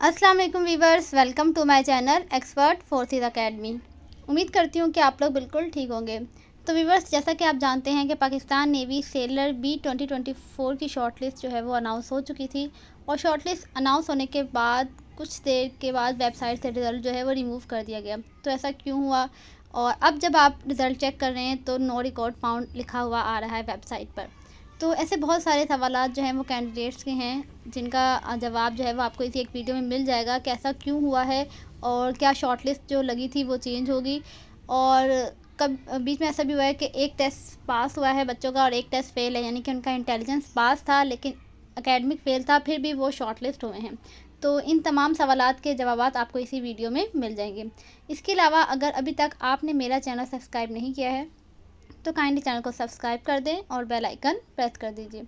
अस्सलाम वालेकुम viewers, welcome to my channel expert forces academy. उम्मीद करती हूँ कि आप लोग बिल्कुल ठीक होंगे। तो वीवर्स, जैसा कि आप जानते हैं कि पाकिस्तान नेवी सेलर बी 2024 की शॉर्टलिस्ट जो है वो अनाउंस हो चुकी थी, और शॉर्टलिस्ट अनाउंस होने के बाद कुछ देर के बाद वेबसाइट से रिज़ल्ट जो है वो रिमूव कर दिया गया। तो ऐसा क्यों हुआ? और अब जब आप रिज़ल्ट चेक कर रहे हैं तो नो रिकॉर्ड फाउंड लिखा हुआ आ रहा है वेबसाइट पर। तो ऐसे बहुत सारे सवालात जो हैं वो कैंडिडेट्स के हैं, जिनका जवाब जो है वो आपको इसी एक वीडियो में मिल जाएगा कि ऐसा क्यों हुआ है, और क्या शॉर्टलिस्ट जो लगी थी वो चेंज होगी, और कब बीच में ऐसा भी हुआ है कि एक टेस्ट पास हुआ है बच्चों का और एक टेस्ट फेल है, यानी कि उनका इंटेलिजेंस पास था लेकिन एकेडमिक फेल था, फिर भी वो शॉर्टलिस्ट हुए हैं। तो इन तमाम सवालात के जवाबात आपको इसी वीडियो में मिल जाएंगे। इसके अलावा अगर अभी तक आपने मेरा चैनल सब्सक्राइब नहीं किया है तो काइंडली चैनल को सब्सक्राइब कर दें और बेल आइकन प्रेस कर दीजिए।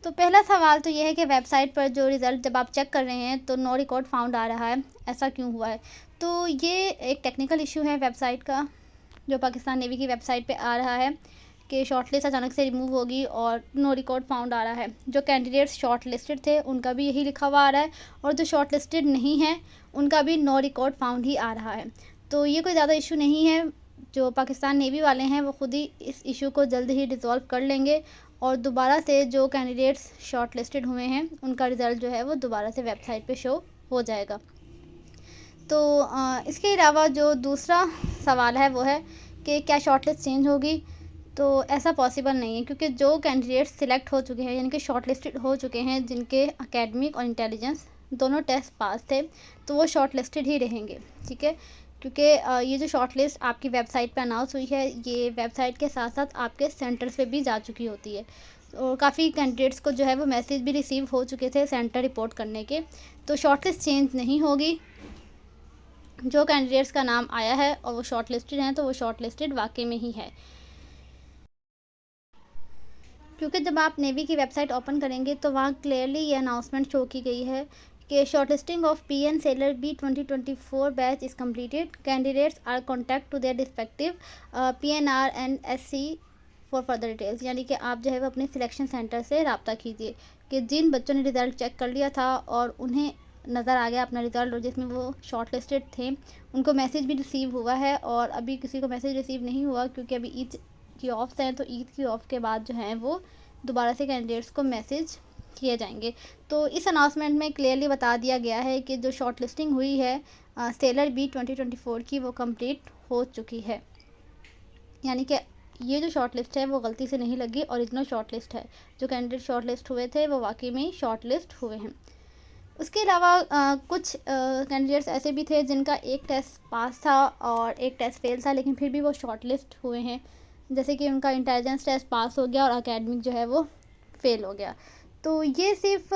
तो पहला सवाल तो ये है कि वेबसाइट पर जो रिज़ल्ट जब आप चेक कर रहे हैं तो नो रिकॉर्ड फाउंड आ रहा है, ऐसा क्यों हुआ है? तो ये एक टेक्निकल इशू है वेबसाइट का, जो पाकिस्तान नेवी की वेबसाइट पे आ रहा है कि शॉर्टलिस्ट अचानक से रिमूव होगी और नो रिकॉर्ड फाउंड आ रहा है। जो कैंडिडेट्स शॉर्ट लिस्टेड थे उनका भी यही लिखा हुआ आ रहा है, और जो शॉर्ट लिस्टेड नहीं है उनका भी नो रिकॉर्ड फाउंड ही आ रहा है। तो ये कोई ज़्यादा इशू नहीं है, जो पाकिस्तान नेवी वाले हैं वो खुद ही इस इशू को जल्द ही रिज़ॉल्व कर लेंगे, और दोबारा से जो कैंडिडेट्स शॉर्ट लिस्टेड हुए हैं उनका रिज़ल्ट जो है वो दोबारा से वेबसाइट पे शो हो जाएगा। तो इसके अलावा जो दूसरा सवाल है वो है कि क्या शॉर्टलिस्ट चेंज होगी? तो ऐसा पॉसिबल नहीं है, क्योंकि जो कैंडिडेट्स सिलेक्ट हो चुके हैं यानी कि शॉर्ट लिस्टेड हो चुके हैं, जिनके एकेडमिक और इंटेलिजेंस दोनों टेस्ट पास थे, तो वो शॉर्ट लिस्टेड ही रहेंगे। ठीक है, क्योंकि ये जो शॉर्ट लिस्ट आपकी वेबसाइट पे अनाउंस हुई है, ये वेबसाइट के साथ साथ आपके सेंटर्स पे भी जा चुकी होती है, और काफ़ी कैंडिडेट्स को जो है वो मैसेज भी रिसीव हो चुके थे सेंटर रिपोर्ट करने के। तो शॉर्ट लिस्ट चेंज नहीं होगी। जो कैंडिडेट्स का नाम आया है और वो शॉर्ट लिस्टेड हैं तो वो शॉर्ट लिस्टेड वाकई में ही है, क्योंकि जब आप नेवी की वेबसाइट ओपन करेंगे तो वहाँ क्लियरली ये अनाउंसमेंट शो की गई है कि short listing of PN sailor B 2024 batch is completed, candidates are contact to their respective PNR and SC for further details. यानी कि आप जो है वो अपने सिलेक्शन सेंटर से रब्ता कीजिए कि जिन बच्चों ने रिज़ल्ट चेक कर लिया था और उन्हें नज़र आ गया अपना रिज़ल्ट और जिसमें वो शॉर्ट लिस्टेड थे, उनको मैसेज भी रिसीव हुआ है, और अभी किसी को मैसेज रिसीव नहीं हुआ क्योंकि अभी ईद की ऑफ्स हैं, तो ईद की ऑफ के बाद जो हैं वो दोबारा से कैंडिडेट्स को मैसेज किए जाएंगे। तो इस अनाउंसमेंट में क्लियरली बता दिया गया है कि जो शॉर्ट लिस्टिंग हुई है सेलर बी 2024 की, वो कंप्लीट हो चुकी है। यानी कि ये जो शॉर्ट लिस्ट है वो गलती से नहीं लगी, ओरिजिनल शॉर्ट लिस्ट है। जो कैंडिडेट शॉर्ट लिस्ट हुए थे वो वाकई में ही शॉर्ट लिस्ट हुए हैं। उसके अलावा कुछ कैंडिडेट्स ऐसे भी थे जिनका एक टेस्ट पास था और एक टेस्ट फेल था, लेकिन फिर भी वो शॉर्ट लिस्ट हुए हैं। जैसे कि उनका इंटेलिजेंस टेस्ट पास हो गया और एकेडमिक जो है वो फेल हो गया। तो ये सिर्फ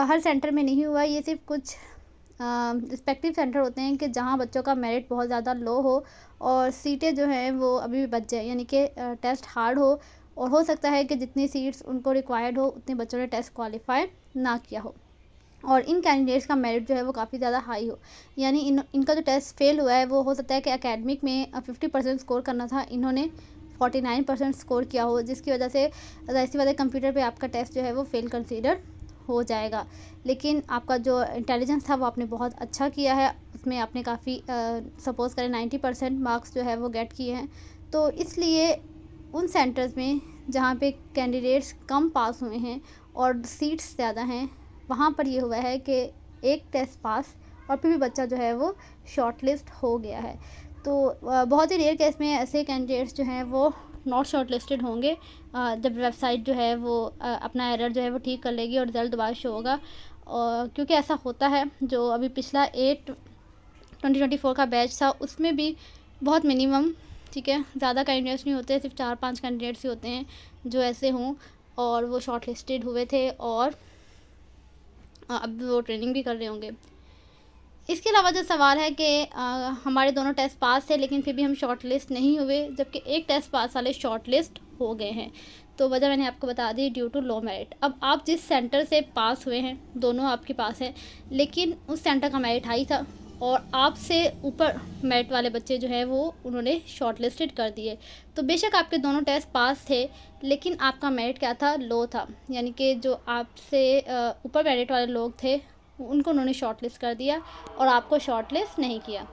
हर सेंटर में नहीं हुआ, ये सिर्फ कुछ रिस्पेक्टिव सेंटर होते हैं कि जहाँ बच्चों का मेरिट बहुत ज़्यादा लो हो और सीटें जो हैं वो अभी भी बच जाए, यानी कि टेस्ट हार्ड हो, और हो सकता है कि जितनी सीट्स उनको रिक्वायर्ड हो उतने बच्चों ने टेस्ट क्वालिफाई ना किया हो, और इन कैंडिडेट्स का मेरिट जो है वो काफ़ी ज़्यादा हाई हो। यानी इनका जो टेस्ट फेल हुआ है वो हो सकता है कि एकेडमिक में 50% स्कोर करना था, इन्होंने 49% स्कोर किया हो, जिसकी वजह से ज़ाहिर सी बात है कंप्यूटर पे आपका टेस्ट जो है वो फेल कंसीडर हो जाएगा। लेकिन आपका जो इंटेलिजेंस था वो आपने बहुत अच्छा किया है, उसमें आपने काफ़ी सपोज़ करें 90% मार्क्स जो है वो गेट किए हैं। तो इसलिए उन सेंटर्स में जहाँ पे कैंडिडेट्स कम पास हुए हैं और सीट्स ज़्यादा हैं, वहाँ पर ये हुआ है कि एक टेस्ट पास और फिर भी बच्चा जो है वो शॉर्ट लिस्ट हो गया है। तो बहुत ही रेयर केस में ऐसे कैंडिडेट्स जो हैं वो नॉट शॉर्ट लिस्टेड होंगे, जब वेबसाइट जो है वो अपना एरर जो है वो ठीक कर लेगी और रिज़ल्ट दोबारा शो होगा। और क्योंकि ऐसा होता है, जो अभी पिछला 2024 का बैच था उसमें भी बहुत मिनिमम, ठीक है, ज़्यादा कैंडिडेट्स नहीं होते, सिर्फ 4-5 कैंडिडेट्स ही होते हैं जो ऐसे हों और वो शॉर्ट लिस्टेड हुए थे, और अब वो ट्रेनिंग भी कर रहे होंगे। इसके अलावा जो सवाल है कि हमारे दोनों टेस्ट पास थे लेकिन फिर भी हम शॉर्ट लिस्ट नहीं हुए, जबकि एक टेस्ट पास वाले शॉर्ट लिस्ट हो गए हैं। तो वजह मैंने आपको बता दी, ड्यू टू लो मेरिट। अब आप जिस सेंटर से पास हुए हैं दोनों आपके पास हैं, लेकिन उस सेंटर का मेरिट हाई था और आपसे ऊपर मेरिट वाले बच्चे जो है वो उन्होंने शॉर्ट लिस्टेड कर दिए। तो बेशक आपके दोनों टेस्ट पास थे लेकिन आपका मेरिट क्या था, लो था। यानी कि जो आपसे ऊपर मेरिट वाले लोग थे उनको उन्होंने शॉर्ट लिस्ट कर दिया और आपको शॉर्ट लिस्ट नहीं किया।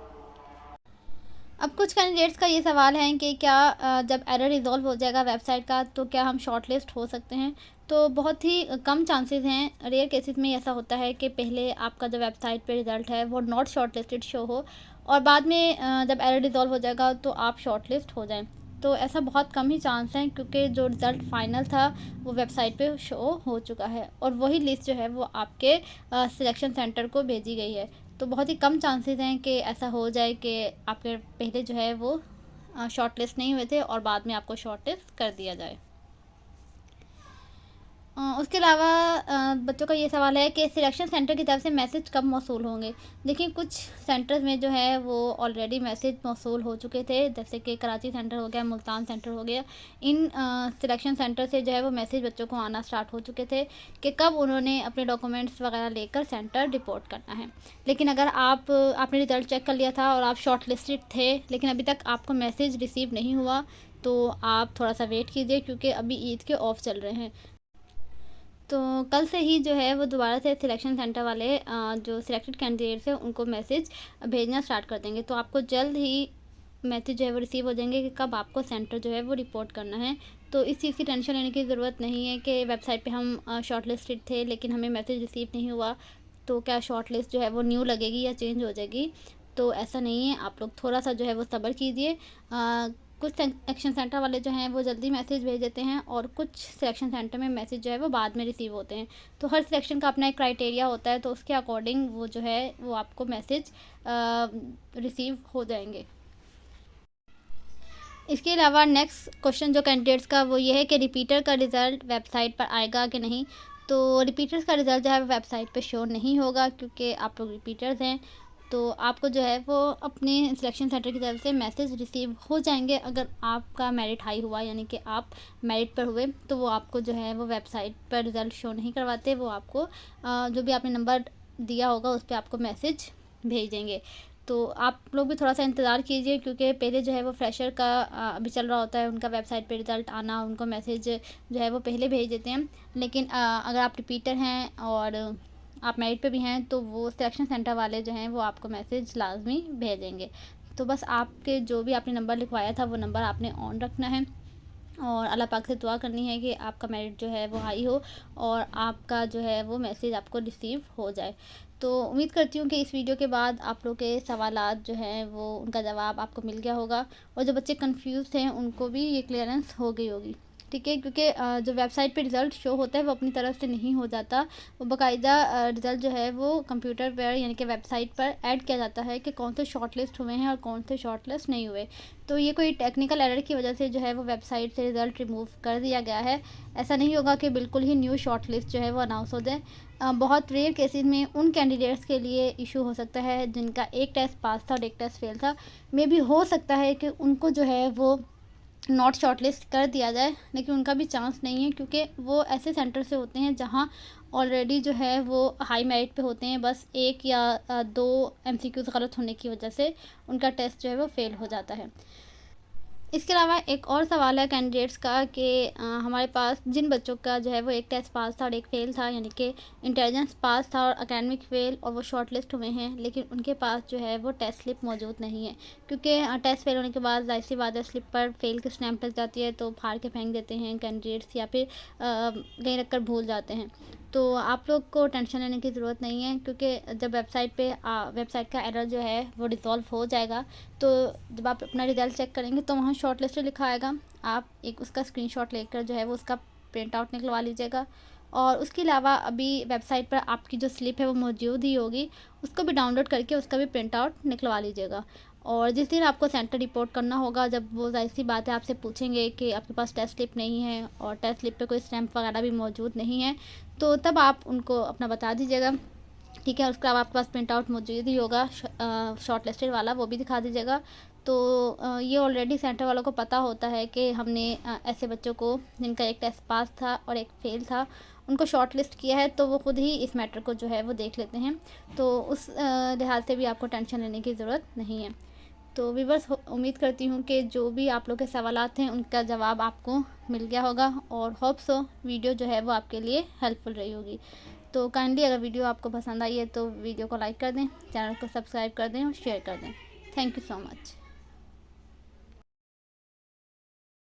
अब कुछ कैंडिडेट्स का ये सवाल है कि क्या जब एरर रिज़ॉल्व हो जाएगा वेबसाइट का तो क्या हम शॉर्ट लिस्ट हो सकते हैं। तो बहुत ही कम चांसेस हैं, रेयर केसेस में ऐसा होता है कि पहले आपका जो वेबसाइट पे रिज़ल्ट है वो नॉट शॉर्ट लिस्टेड शो हो और बाद में जब एरर रिज़ॉल्व हो जाएगा तो आप शॉर्ट लिस्ट हो जाएं। तो ऐसा बहुत कम ही चांस हैं क्योंकि जो रिज़ल्ट फाइनल था वो वेबसाइट पे शो हो चुका है और वही लिस्ट जो है वो आपके सिलेक्शन सेंटर को भेजी गई है। तो बहुत ही कम चांसेस हैं कि ऐसा हो जाए कि आपके पहले जो है वो शॉर्ट लिस्ट नहीं हुए थे और बाद में आपको शॉर्ट लिस्ट कर दिया जाए। उसके अलावा बच्चों का ये सवाल है कि सिलेक्शन सेंटर की तरफ से मैसेज कब मौसूल होंगे। देखिए कुछ सेंटर्स में जो है वो ऑलरेडी मैसेज मौसूल हो चुके थे, जैसे कि कराची सेंटर हो गया, मुल्तान सेंटर हो गया। इन सिलेक्शन सेंटर से जो है वो मैसेज बच्चों को आना स्टार्ट हो चुके थे कि कब उन्होंने अपने डॉक्यूमेंट्स वगैरह लेकर सेंटर रिपोर्ट करना है। लेकिन अगर आपने रिज़ल्ट चेक कर लिया था और आप शॉर्ट लिस्टेड थे लेकिन अभी तक आपको मैसेज रिसीव नहीं हुआ तो आप थोड़ा सा वेट कीजिए क्योंकि अभी ईद के ऑफ चल रहे हैं। तो कल से ही जो है वो दोबारा से सिलेक्शन सेंटर वाले जो सिलेक्टेड कैंडिडेट्स हैं उनको मैसेज भेजना स्टार्ट कर देंगे। तो आपको जल्द ही मैसेज जो है वो रिसीव हो जाएंगे कि कब आपको सेंटर जो है वो रिपोर्ट करना है। तो इस चीज़ की टेंशन लेने की ज़रूरत नहीं है कि वेबसाइट पे हम शॉर्ट लिस्टेड थे लेकिन हमें मैसेज रिसीव नहीं हुआ तो क्या शॉर्ट लिस्ट जो है वो न्यू लगेगी या चेंज हो जाएगी। तो ऐसा नहीं है, आप लोग थोड़ा सा जो है वो सब्र कीजिए। कुछ सिलेक्शन सेंटर वाले जो हैं वो जल्दी मैसेज भेज देते हैं और कुछ सिलेक्शन सेंटर में मैसेज जो है वो बाद में रिसीव होते हैं। तो हर सिलेक्शन का अपना एक क्राइटेरिया होता है तो उसके अकॉर्डिंग वो जो है वो आपको मैसेज रिसीव हो जाएंगे। इसके अलावा नेक्स्ट क्वेश्चन जो कैंडिडेट्स का वो ये है कि रिपीटर का रिज़ल्ट वेबसाइट पर आएगा कि नहीं। तो रिपीटर्स का रिज़ल्ट जो है वेबसाइट पे शो नहीं होगा क्योंकि आप लोग रिपीटर्स हैं। तो आपको जो है वो अपने सिलेक्शन सेंटर की तरफ से मैसेज रिसीव हो जाएंगे। अगर आपका मेरिट हाई हुआ यानी कि आप मेरिट पर हुए तो वो आपको जो है वो वेबसाइट पर रिज़ल्ट शो नहीं करवाते, वो आपको जो भी आपने नंबर दिया होगा उस पर आपको मैसेज भेज देंगे। तो आप लोग भी थोड़ा सा इंतज़ार कीजिए क्योंकि पहले जो है वो फ्रेशर का अभी चल रहा होता है, उनका वेबसाइट पे रिज़ल्ट आना, उनको मैसेज जो है वो पहले भेज देते हैं। लेकिन अगर आप रिपीटर हैं और आप मेरिट पे भी हैं तो वो सिलेक्शन सेंटर वाले जो हैं वो आपको मैसेज लाजमी भेजेंगे। तो बस आपके जो भी आपने नंबर लिखवाया था वो नंबर आपने ऑन रखना है और अल्लाह पाक से दुआ करनी है कि आपका मेरिट जो है वो हाई हो और आपका जो है वो मैसेज आपको रिसीव हो जाए। तो उम्मीद करती हूँ कि इस वीडियो के बाद आप लोग के सवालात जो हैं वो उनका जवाब आपको मिल गया होगा और जो बच्चे कंफ्यूज थे उनको भी ये क्लियरेंस हो गई होगी। ठीक है, क्योंकि जो वेबसाइट पे रिज़ल्ट शो होता है वो अपनी तरफ से नहीं हो जाता, वो बाकायदा रिज़ल्ट जो है वो कंप्यूटर पर यानी कि वेबसाइट पर ऐड किया जाता है कि कौन से शॉर्ट लिस्ट हुए हैं और कौन से शॉर्ट लिस्ट नहीं हुए। तो ये कोई टेक्निकल एरर की वजह से जो है वो वेबसाइट से रिज़ल्ट रिमूव कर दिया गया है। ऐसा नहीं होगा कि बिल्कुल ही न्यू शॉर्ट लिस्ट जो है वो अनाउंस हो जाए। बहुत रेयर केसेस में उन कैंडिडेट्स के लिए इशू हो सकता है जिनका एक टेस्ट पास था और एक टेस्ट फेल था। मे बी हो सकता है कि उनको जो है वो नॉट शॉर्टलिस्ट कर दिया जाए, लेकिन उनका भी चांस नहीं है क्योंकि वो ऐसे सेंटर से होते हैं जहां ऑलरेडी जो है वो हाई मेरिट पे होते हैं। बस एक या दो एमसीक्यूज़ गलत होने की वजह से उनका टेस्ट जो है वो फेल हो जाता है। इसके अलावा एक और सवाल है कैंडिडेट्स का कि हमारे पास जिन बच्चों का जो है वो एक टेस्ट पास था और एक फ़ेल था यानी कि इंटेलिजेंस पास था और एकेडमिक फ़ेल और वो शॉर्ट लिस्ट हुए हैं, लेकिन उनके पास जो है वो टेस्ट स्लिप मौजूद नहीं है क्योंकि टेस्ट फेल होने के बाद ज़ाहिर सी बात है स्लिप पर फेल की स्टैम्प लग जाती है तो फाड़ के फेंक देते हैं कैंडिडेट्स या फिर कहीं रख कर भूल जाते हैं। तो आप लोग को टेंशन लेने की ज़रूरत नहीं है क्योंकि जब वेबसाइट का एरर जो है वो रिज़ॉल्व हो जाएगा तो जब आप अपना रिज़ल्ट चेक करेंगे तो वहाँ शॉर्ट लिस्टेड लिखा आएगा। आप एक उसका स्क्रीनशॉट लेकर जो है वो उसका प्रिंट आउट निकलवा लीजिएगा और उसके अलावा अभी वेबसाइट पर आपकी जो स्लिप है वो मौजूद ही होगी, उसको भी डाउनलोड करके उसका भी प्रिंट आउट निकलवा लीजिएगा। और जिस दिन आपको सेंटर रिपोर्ट करना होगा जब वो ज़ाहिर सी बात है आपसे पूछेंगे कि आपके पास टेस्ट स्लिप नहीं है और टेस्ट स्लिप पे कोई स्टैम्प वगैरह भी मौजूद नहीं है तो तब आप उनको अपना बता दीजिएगा। ठीक है, उसके अलावा आपके पास प्रिंट आउट मौजूद ही होगा शॉर्ट लिस्टेड वाला, वो भी दिखा दीजिएगा। तो ये ऑलरेडी सेंटर वालों को पता होता है कि हमने ऐसे बच्चों को जिनका एक टेस्ट पास था और एक फेल था उनको शॉर्ट लिस्ट किया है, तो वो खुद ही इस मैटर को जो है वो देख लेते हैं। तो उस लिहाज से भी आपको टेंशन लेने की ज़रूरत नहीं है। तो व्यूअर्स उम्मीद करती हूँ कि जो भी आप लोग के सवालात हैं उनका जवाब आपको मिल गया होगा और होप सो वीडियो जो है वो आपके लिए हेल्पफुल रही होगी। तो काइंडली अगर वीडियो आपको पसंद आई है तो वीडियो को लाइक कर दें, चैनल को सब्सक्राइब कर दें और शेयर कर दें। Thank you so much.